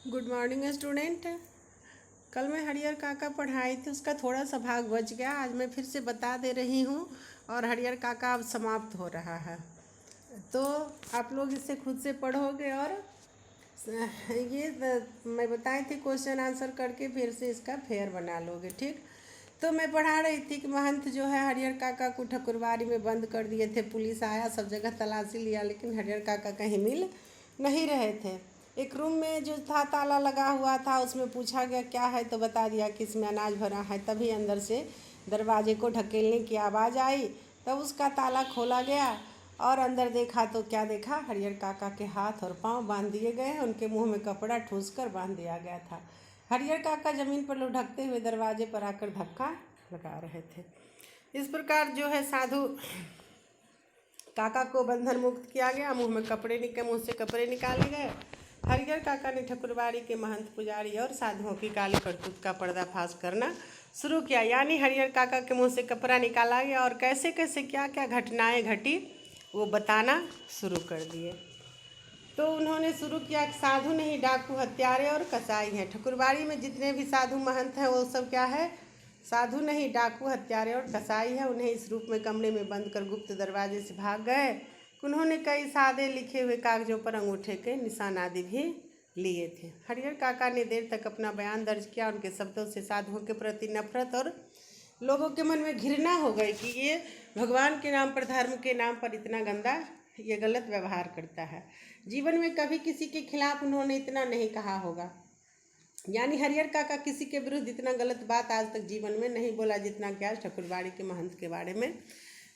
Good morning student. कल मैं हरियर काका पढ़ाई थी, उसका थोड़ा सा भाग बच गया। आज मैं फिर से बता दे रही हूँ और हरियर काका अब समाप्त हो रहा है। तो आप लोग इसे खुद से पढ़ोगे और मैं बताई थी क्वेश्चन आंसर करके फिर से इसका फेयर बना लोगे, ठीक। तो मैं पढ़ा रही थी कि महंत जो है हरियर काका को ठकुरबारी में बंद कर दिए थे। पुलिस आया, सब जगह तलाशी लिया, लेकिन हरियर काका कहीं मिल नहीं रहे थे। एक रूम में जो था ताला लगा हुआ था, उसमें पूछा गया क्या है, तो बता दिया कि इसमें अनाज भरा है। तभी अंदर से दरवाजे को ढकेलने की आवाज़ आई, तब उसका ताला खोला गया और अंदर देखा तो क्या देखा, हरियर काका के हाथ और पांव बांध दिए गए, उनके मुंह में कपड़ा ठूस कर बांध दिया गया था। हरियर काका जमीन पर लुढ़कते हुए दरवाजे पर आकर धक्का लगा रहे थे। इस प्रकार जो है साधु काका को बंधन मुक्त किया गया, मुंह से कपड़े निकाले गए। हरियर काका ने ठकुरबाड़ी के महंत पुजारी और साधुओं की काली करतूत का पर्दाफाश करना शुरू किया। यानी हरियर काका के मुंह से कपड़ा निकाला गया और कैसे कैसे क्या क्या घटनाएं घटी वो बताना शुरू कर दिए। तो उन्होंने शुरू किया कि साधु नहीं, डाकू, हत्यारे और कसाई हैं। ठकुरबाड़ी में जितने भी साधु महंत हैं वो सब क्या है, साधु नहीं, डाकू, हत्यारे और कसाई है। उन्हें इस रूप में कमरे में बंद कर गुप्त दरवाजे से भाग गए। उन्होंने कई सादे लिखे हुए कागजों पर अंगूठे के निशान आदि भी लिए थे। हरियर काका ने देर तक अपना बयान दर्ज किया। उनके शब्दों से साधुओं के प्रति नफरत और लोगों के मन में घृणा हो गई कि ये भगवान के नाम पर, धर्म के नाम पर इतना गंदा, ये गलत व्यवहार करता है। जीवन में कभी किसी के खिलाफ उन्होंने इतना नहीं कहा होगा। यानी हरियर काका किसी के विरुद्ध इतना गलत बात आज तक जीवन में नहीं बोला जितना कि आज ठकुरबाड़ी के महंत के बारे में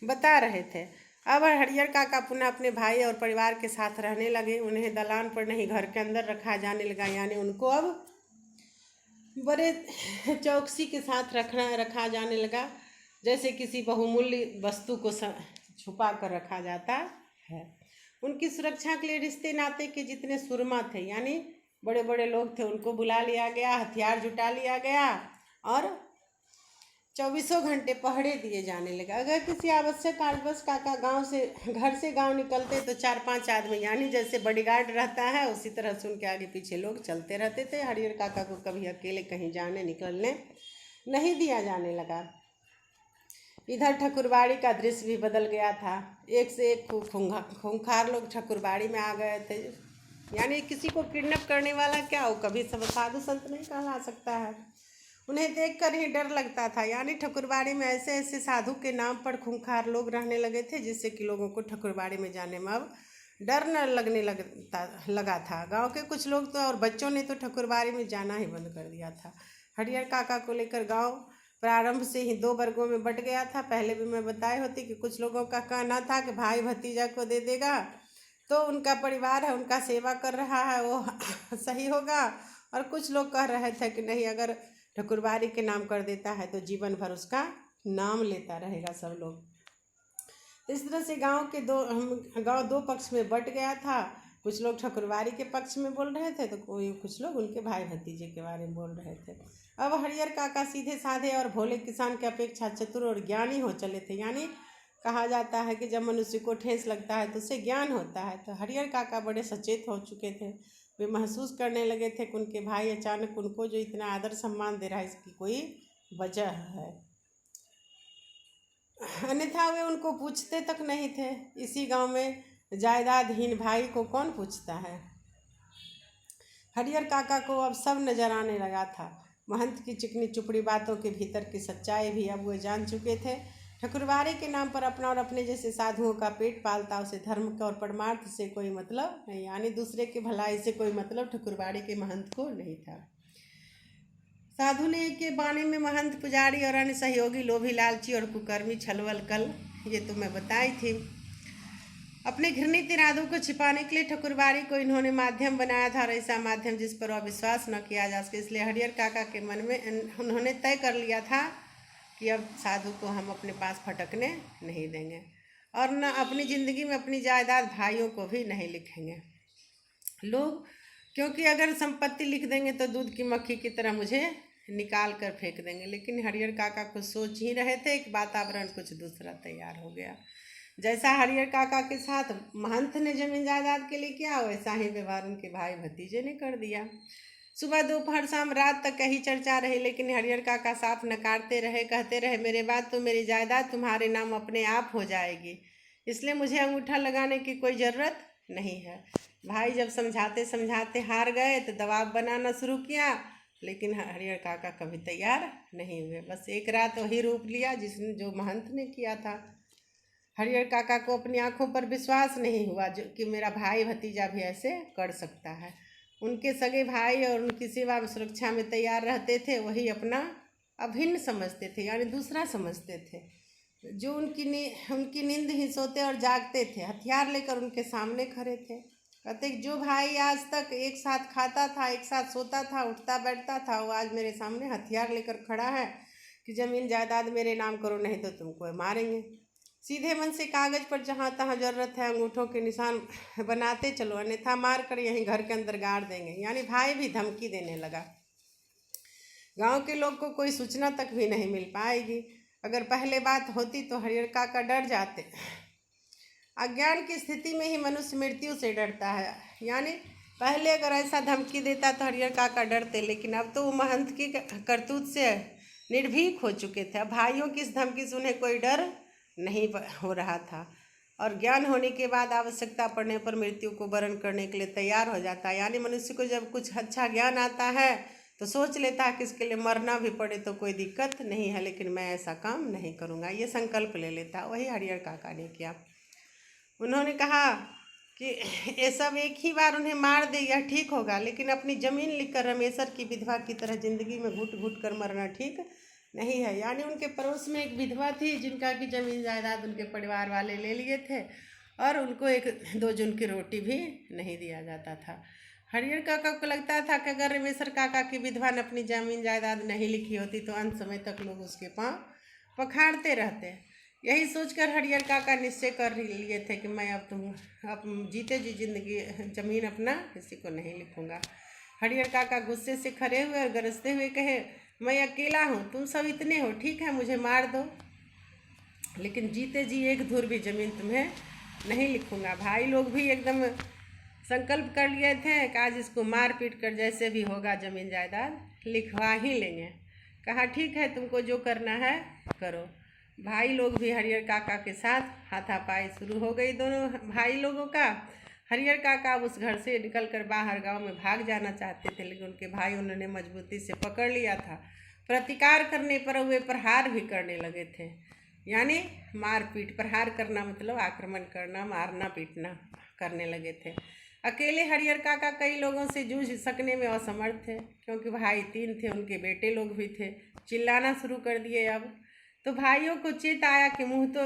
बता रहे थे। अब हरियर काका पुनः अपने भाई और परिवार के साथ रहने लगे। उन्हें दलान पर नहीं, घर के अंदर रखा जाने लगा। यानी उनको अब बड़े चौकसी के साथ रखा जाने लगा, जैसे किसी बहुमूल्य वस्तु को छुपा कर रखा जाता है। उनकी सुरक्षा के लिए रिश्ते नाते के जितने सुरमा थे, यानी बड़े बड़े लोग थे, उनको बुला लिया गया, हथियार जुटा लिया गया और 24 घंटे पहरे दिए जाने लगे। अगर किसी आवश्यक कारणवश काका घर से गांव निकलते तो 4-5 आदमी, यानी जैसे बॉडीगार्ड रहता है उसी तरह से उनके आगे पीछे लोग चलते रहते थे। हरियर काका को कभी अकेले कहीं जाने निकलने नहीं दिया जाने लगा। इधर ठकुरबाड़ी का दृश्य भी बदल गया था। एक से एक खूंखार लोग ठकुरबाड़ी में आ गए थे। यानी किसी को किडनैप करने वाला क्या हो, कभी सब साधु संत नहीं कहला सकता है। उन्हें देखकर ही डर लगता था। यानी ठकुरबाड़ी में ऐसे ऐसे साधु के नाम पर खूंखार लोग रहने लगे थे, जिससे कि लोगों को ठकुरबाड़ी में जाने में अब डर न लगने लगा था। गांव के कुछ लोग तो और बच्चों ने तो ठकुरबाड़ी में जाना ही बंद कर दिया था। हरियर काका को लेकर गांव प्रारंभ से ही 2 वर्गों में बट गया था। पहले भी मैं बताई होती कि कुछ लोगों का कहना था कि भाई भतीजा को दे देगा तो उनका परिवार है, उनका सेवा कर रहा है, वो सही होगा। और कुछ लोग कह रहे थे कि नहीं, अगर ठकुरबाड़ी के नाम कर देता है तो जीवन भर उसका नाम लेता रहेगा सब लोग। इस तरह से गांव 2 पक्ष में बट गया था। कुछ लोग ठकुरबाड़ी के पक्ष में बोल रहे थे तो कुछ लोग उनके भाई भतीजे के बारे में बोल रहे थे। अब हरियर काका सीधे साधे और भोले किसान की अपेक्षा चतुर और ज्ञानी हो चले थे। यानी कहा जाता है कि जब मनुष्य को ठेस लगता है तो उसे ज्ञान होता है। तो हरियर काका बड़े सचेत हो चुके थे। वे महसूस करने लगे थे कि उनके भाई अचानक उनको जो इतना आदर सम्मान दे रहा है, इसकी कोई वजह है, अन्यथा वे उनको पूछते तक नहीं थे। इसी गांव में जायदादहीन भाई को कौन पूछता है। हरियर काका को अब सब नजर आने लगा था। महंत की चिकनी चुपड़ी बातों के भीतर की सच्चाई भी अब वे जान चुके थे। ठकुरबाड़ी के नाम पर अपना और अपने जैसे साधुओं का पेट पालता, उसे धर्म के और परमार्थ से कोई मतलब नहीं, यानी दूसरे की भलाई से कोई मतलब ठकुरबाड़ी के महंत को नहीं था। साधु ने के बाणी में महंत, पुजारी और अन्य सहयोगी लोभी, लालची और कुकर्मी छलवल कल, ये तो मैं बताई थी। अपने घृणित इरादों को छिपाने के लिए ठकुरबाड़ी को इन्होंने माध्यम बनाया था, और ऐसा माध्यम जिस पर अविश्वास न किया जा सके। इसलिए हरियर काका के मन में उन्होंने तय कर लिया था कि अब साधु को हम अपने पास फटकने नहीं देंगे और न अपनी ज़िंदगी में अपनी जायदाद भाइयों को भी नहीं लिखेंगे लोग, क्योंकि अगर संपत्ति लिख देंगे तो दूध की मक्खी की तरह मुझे निकाल कर फेंक देंगे। लेकिन हरियर काका कुछ सोच ही रहे थे कि वातावरण कुछ दूसरा तैयार हो गया। जैसा हरियर काका के साथ महंत ने जमीन जायदाद के लिए किया, वैसा ही व्यवहार उनके भाई भतीजे ने कर दिया। सुबह दोपहर शाम रात तक यही चर्चा रही, लेकिन हरिहर काका साफ नकारते रहे, कहते रहे मेरे बाद तो मेरी जायदाद तुम्हारे नाम अपने आप हो जाएगी, इसलिए मुझे अंगूठा लगाने की कोई ज़रूरत नहीं है। भाई जब समझाते समझाते हार गए तो दबाव बनाना शुरू किया, लेकिन हरिहर काका कभी तैयार नहीं हुए। बस एक रात वही रूप लिया जिसने जो महंत ने किया था। हरिहर काका को अपनी आंखों पर विश्वास नहीं हुआ जो कि मेरा भाई भतीजा भी ऐसे कर सकता है। उनके सगे भाई और उनकी सेवा में सुरक्षा में तैयार रहते थे, वही अपना अभिन्न समझते थे, यानी दूसरा समझते थे। जो उनकी नींद ही सोते और जागते थे, हथियार लेकर उनके सामने खड़े थे। कहते जो भाई आज तक एक साथ खाता था, एक साथ सोता था, उठता बैठता था, वो आज मेरे सामने हथियार लेकर खड़ा है कि ज़मीन जायदाद मेरे नाम करो, नहीं तो तुमको मारेंगे। सीधे मन से कागज़ पर जहाँ तहाँ ज़रूरत है अंगूठों के निशान बनाते चलो, अन्यथा मार कर यहीं घर के अंदर गाड़ देंगे। यानी भाई भी धमकी देने लगा। गांव के लोग को कोई सूचना तक भी नहीं मिल पाएगी। अगर पहले बात होती तो हरिहर काका डर जाते। अज्ञान की स्थिति में ही मनुष्य मृत्यु से डरता है। यानी पहले अगर ऐसा धमकी देता तो हरिहर काका डरते, लेकिन अब तो वो महंत की करतूत से निर्भीक हो चुके थे। अब भाइयों की इस धमकी से उन्हें कोई डर नहीं हो रहा था, और ज्ञान होने के बाद आवश्यकता पड़ने पर मृत्यु को वरण करने के लिए तैयार हो जाता है। यानी मनुष्य को जब कुछ अच्छा ज्ञान आता है तो सोच लेता है कि इसके लिए मरना भी पड़े तो कोई दिक्कत नहीं है, लेकिन मैं ऐसा काम नहीं करूँगा, ये संकल्प ले लेता। वही हरिहर काका ने किया। उन्होंने कहा कि ये सब एक ही बार उन्हें मार दे यह ठीक होगा, लेकिन अपनी ज़मीन लिखकर रमेशर की विधवा की तरह ज़िंदगी में घुट घुट कर मरना ठीक नहीं है। यानी उनके पड़ोस में एक विधवा थी जिनका की ज़मीन जायदाद उनके परिवार वाले ले लिए थे, और उनको एक दो जून की रोटी भी नहीं दिया जाता था। हरिहर काका को लगता था कि अगर रमेशर काका की विधवा ने अपनी ज़मीन जायदाद नहीं लिखी होती तो अंत समय तक लोग उसके पाँव पखाड़ते रहते। यही सोचकर हरिहर काका निश्चय कर लिए थे कि मैं अब जीते जी जिंदगी ज़मीन अपना किसी को नहीं लिखूंगा। हरिहर काका गुस्से से खड़े हुए और गरजते हुए कहे, मैं अकेला हूँ, तुम सब इतने हो, ठीक है मुझे मार दो, लेकिन जीते जी एक धुर भी ज़मीन तुम्हें नहीं लिखूंगा। भाई लोग भी एकदम संकल्प कर लिए थे कि आज इसको मार पीट कर जैसे भी होगा ज़मीन जायदाद लिखवा ही लेंगे। कहा ठीक है, तुमको जो करना है करो। भाई लोग भी हरिहर काका के साथ हाथापाई शुरू हो गई दोनों भाई लोगों का। हरिहर काका उस घर से निकलकर बाहर गांव में भाग जाना चाहते थे, लेकिन उनके भाई उन्होंने मजबूती से पकड़ लिया था। प्रतिकार करने पर वे प्रहार भी करने लगे थे। यानी मारपीट, प्रहार करना मतलब आक्रमण करना, मारना पीटना करने लगे थे। अकेले हरिहर काका कई लोगों से जूझ सकने में असमर्थ थे, क्योंकि भाई 3 थे, उनके बेटे लोग भी थे। चिल्लाना शुरू कर दिए। अब तो भाइयों को चेत आया कि मुँह तो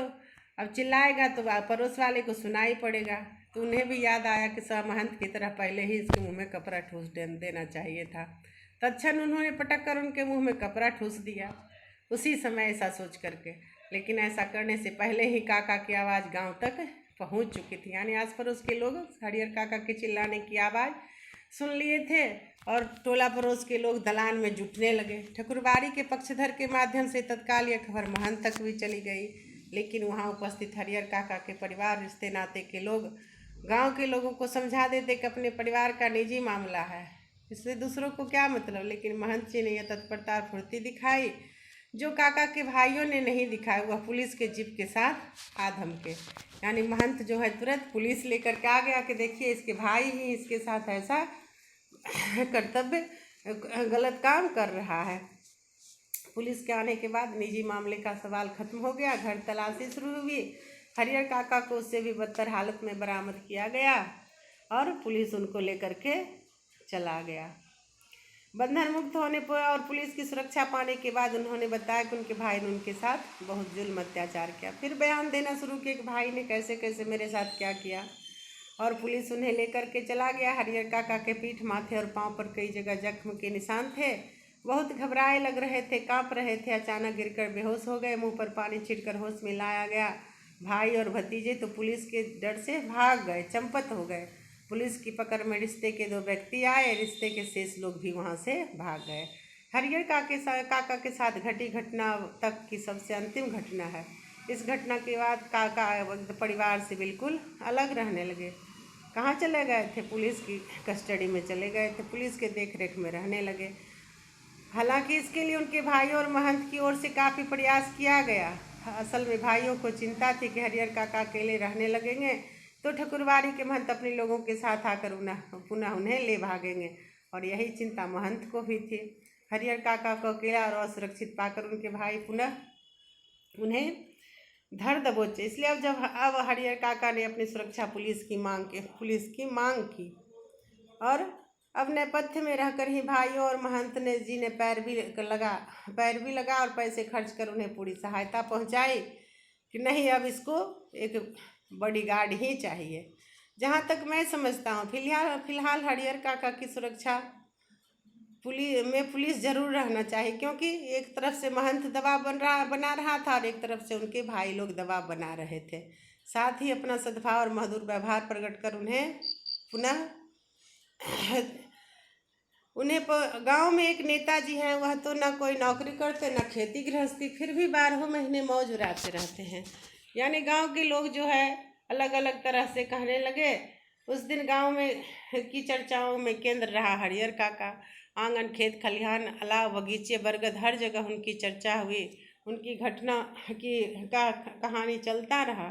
अब चिल्लाएगा तो पड़ोस वाले को सुनाई पड़ेगा। तो उन्हें भी याद आया कि महंत की तरह पहले ही इसके मुँह में कपड़ा ठूस देना चाहिए था। तत्क्षण उन्होंने पटक कर उनके मुँह में कपड़ा ठूस दिया, उसी समय ऐसा सोच करके। लेकिन ऐसा करने से पहले ही काका की आवाज़ गांव तक पहुंच चुकी थी। यानी आस पड़ोस के लोग हरिहर काका के चिल्लाने की आवाज़ सुन लिए थे, और टोला पड़ोस के लोग दलान में जुटने लगे। ठकुरबाड़ी के पक्षधर के माध्यम से तत्काल यह खबर महंत तक भी चली गई, लेकिन वहां उपस्थित हरिहर काका के परिवार, रिश्ते नाते के लोग गांव के लोगों को समझा देते कि अपने परिवार का निजी मामला है, इससे दूसरों को क्या मतलब। लेकिन महंत जी ने यह तत्परता और फुर्ती दिखाई जो काका के भाइयों ने नहीं दिखाया। वह पुलिस के जीप के साथ आधम के, यानी महंत जो है तुरंत पुलिस लेकर के आ गया कि देखिए इसके भाई ही इसके साथ ऐसा कर्तव्य गलत काम कर रहा है। पुलिस के आने के बाद निजी मामले का सवाल खत्म हो गया। घर तलाशी शुरू हुई। हरिहर काका को उससे भी बदतर हालत में बरामद किया गया और पुलिस उनको लेकर के चला गया। बंधन मुक्त होने पर और पुलिस की सुरक्षा पाने के बाद उन्होंने बताया कि उनके भाई ने उनके साथ बहुत जुल्म अत्याचार किया। फिर बयान देना शुरू किया कि भाई ने कैसे कैसे मेरे साथ क्या किया, और पुलिस उन्हें लेकर के चला गया। हरिहर काका के पीठ, माथे और पांव पर कई जगह जख्म के निशान थे। बहुत घबराए लग रहे थे, कांप रहे थे। अचानक गिरकर बेहोश हो गए। मुंह पर पानी छिड़कर होश में लाया गया। भाई और भतीजे तो पुलिस के डर से भाग गए, चंपत हो गए। पुलिस की पकड़ में रिश्ते के 2 व्यक्ति आए। रिश्ते के शेष लोग भी वहां से भाग गए। हरिहर काका के साथ घटी घटना तक की सबसे अंतिम घटना है। इस घटना के बाद काका परिवार से बिल्कुल अलग रहने लगे। कहाँ चले गए थे? पुलिस की कस्टडी में चले गए थे, पुलिस के देख रेख में रहने लगे। हालांकि इसके लिए उनके भाइयों और महंत की ओर से काफ़ी प्रयास किया गया। असल में भाइयों को चिंता थी कि हरिहर काका अकेले रहने लगेंगे तो ठकुरबाड़ी के महंत अपने लोगों के साथ आकर पुनः उन्हें ले भागेंगे, और यही चिंता महंत को भी थी। हरिहर काका को अकेला और असुरक्षित पाकर उनके भाई पुनः उन्हें धर दबोचे। इसलिए अब हरिहर काका ने अपनी सुरक्षा पुलिस की मांग की, और अब नेपथ्य में रहकर ही भाइयों और महंत ने जी ने पैर भी लगा और पैसे खर्च कर उन्हें पूरी सहायता पहुंचाई कि नहीं, अब इसको एक बड़ी गार्ड ही चाहिए। जहाँ तक मैं समझता हूँ फिलहाल हरिहर काका की सुरक्षा पुलिस जरूर रहना चाहिए, क्योंकि एक तरफ से महंत दबाव बना रहा था और एक तरफ से उनके भाई लोग दबाव बना रहे थे। साथ ही अपना सद्भाव और मधुर व्यवहार प्रकट कर उन्हें गांव में एक नेताजी हैं, वह तो ना कोई नौकरी करते ना खेती गृहस्थी, फिर भी 12 महीने मौज उड़ाते रहते हैं। यानी गांव के लोग जो है अलग अलग तरह से कहने लगे। उस दिन गांव में की चर्चाओं में केंद्र रहा हरिहर काका। आंगन, खेत खलिहान, अलाव, बगीचे, बरगद, हर जगह उनकी चर्चा हुई। उनकी घटना की कहानी चलता रहा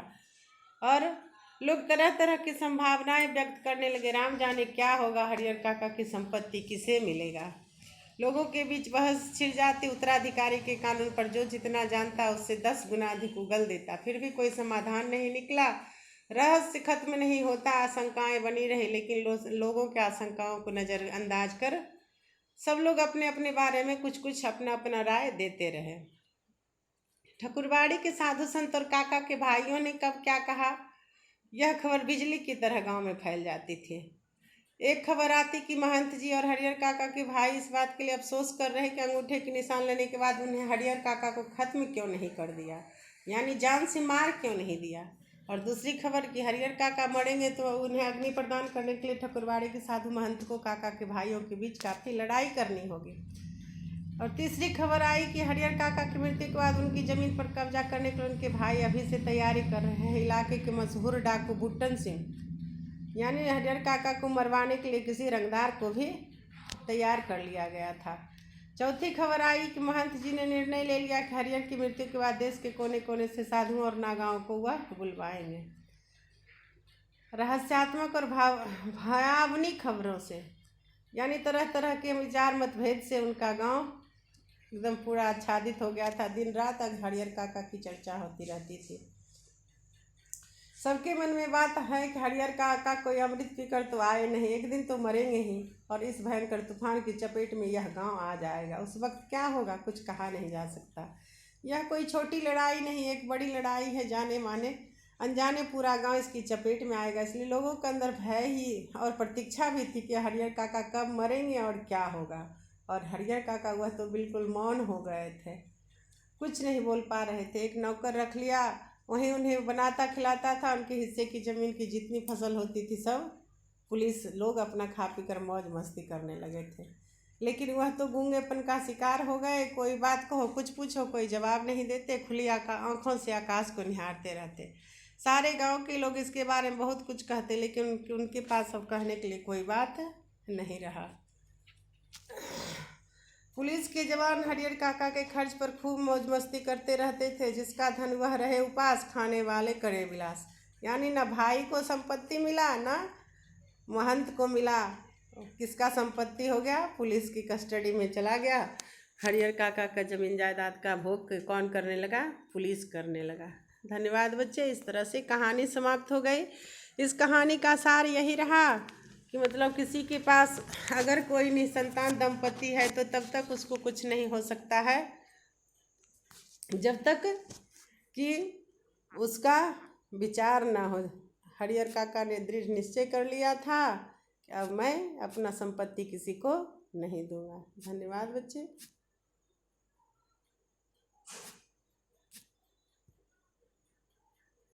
और लोग तरह तरह की संभावनाएं व्यक्त करने लगे। राम जाने क्या होगा, हरिहर काका की संपत्ति किसे मिलेगा। लोगों के बीच बहस छिड़ जाती। उत्तराधिकारी के कानून पर जो जितना जानता उससे 10 गुना अधिक उगल देता, फिर भी कोई समाधान नहीं निकला। रहस्य खत्म नहीं होता, आशंकाएं बनी रही, लेकिन लोगों के आशंकाओं को नज़रअंदाज कर सब लोग अपने अपने बारे में कुछ अपना अपना राय देते रहे। ठकुरबाड़ी के साधु संत और काका के भाइयों ने कब क्या कहा, यह खबर बिजली की तरह गांव में फैल जाती थी। एक खबर आती कि महंत जी और हरिहर काका के भाई इस बात के लिए अफसोस कर रहे कि अंगूठे के निशान लेने के बाद उन्हें हरिहर काका को खत्म क्यों नहीं कर दिया, यानी जान से मार क्यों नहीं दिया। और दूसरी खबर कि हरिहर काका मरेंगे तो उन्हें अग्नि प्रदान करने के लिए ठकुरबाड़ी के साधु महंत को काका के भाइयों के बीच काफ़ी लड़ाई करनी होगी। और तीसरी खबर आई कि हरिहर काका की मृत्यु के बाद उनकी ज़मीन पर कब्जा करने के लिए उनके भाई अभी से तैयारी कर रहे हैं। इलाके के मशहूर डाकू बुट्टन सिंह, यानी हरिहर काका को मरवाने के लिए किसी रंगदार को भी तैयार कर लिया गया था। चौथी खबर आई कि महंत जी ने निर्णय ले लिया कि हरिहर की मृत्यु के बाद देश के कोने कोने से साधुओं और नागाओं को वह बुलवाएंगे। रहस्यात्मक और भयावनी खबरों से, यानी तरह तरह के विचार मतभेद से उनका गांव एकदम पूरा आच्छादित हो गया था। दिन रात हरिहर काका की चर्चा होती रहती थी। सबके मन में बात है कि हरिहर काका कोई अमृत पीकर तो आए नहीं, एक दिन तो मरेंगे ही और इस भयंकर तूफान की चपेट में यह गांव आ जाएगा। उस वक्त क्या होगा कुछ कहा नहीं जा सकता। यह कोई छोटी लड़ाई नहीं, एक बड़ी लड़ाई है। जाने माने अनजाने पूरा गांव इसकी चपेट में आएगा। इसलिए लोगों के अंदर भय ही और प्रतीक्षा भी थी कि हरिहर काका कब मरेंगे और क्या होगा। और हरिहर काका वह तो बिल्कुल मौन हो गए थे, कुछ नहीं बोल पा रहे थे। एक नौकर रख लिया, वहीं उन्हें बनाता खिलाता था। उनके हिस्से की ज़मीन की जितनी फसल होती थी सब पुलिस लोग अपना खा पी कर मौज मस्ती करने लगे थे। लेकिन वह तो गूंगेपन का शिकार हो गए। कोई बात कहो, कुछ पूछो, कोई जवाब नहीं देते, खुली आंखों से आकाश को निहारते रहते। सारे गांव के लोग इसके बारे में बहुत कुछ कहते, लेकिन उनके पास अब कहने के लिए कोई बात नहीं रहा। पुलिस के जवान हरिहर काका के खर्च पर खूब मौज मस्ती करते रहते थे। जिसका धन वह रहे उपास, खाने वाले करे विलास। यानी ना भाई को संपत्ति मिला ना महंत को मिला। किसका संपत्ति हो गया? पुलिस की कस्टडी में चला गया। हरिहर काका का जमीन जायदाद का भोग कौन करने लगा? पुलिस करने लगा। धन्यवाद बच्चे। इस तरह से कहानी समाप्त हो गई। इस कहानी का सार यही रहा कि मतलब किसी के पास अगर कोई निसंतान दंपति है तो तब तक उसको कुछ नहीं हो सकता है, जब तक कि उसका विचार ना हो। हरिहर काका ने दृढ़ निश्चय कर लिया था कि अब मैं अपना संपत्ति किसी को नहीं दूंगा। धन्यवाद बच्चे।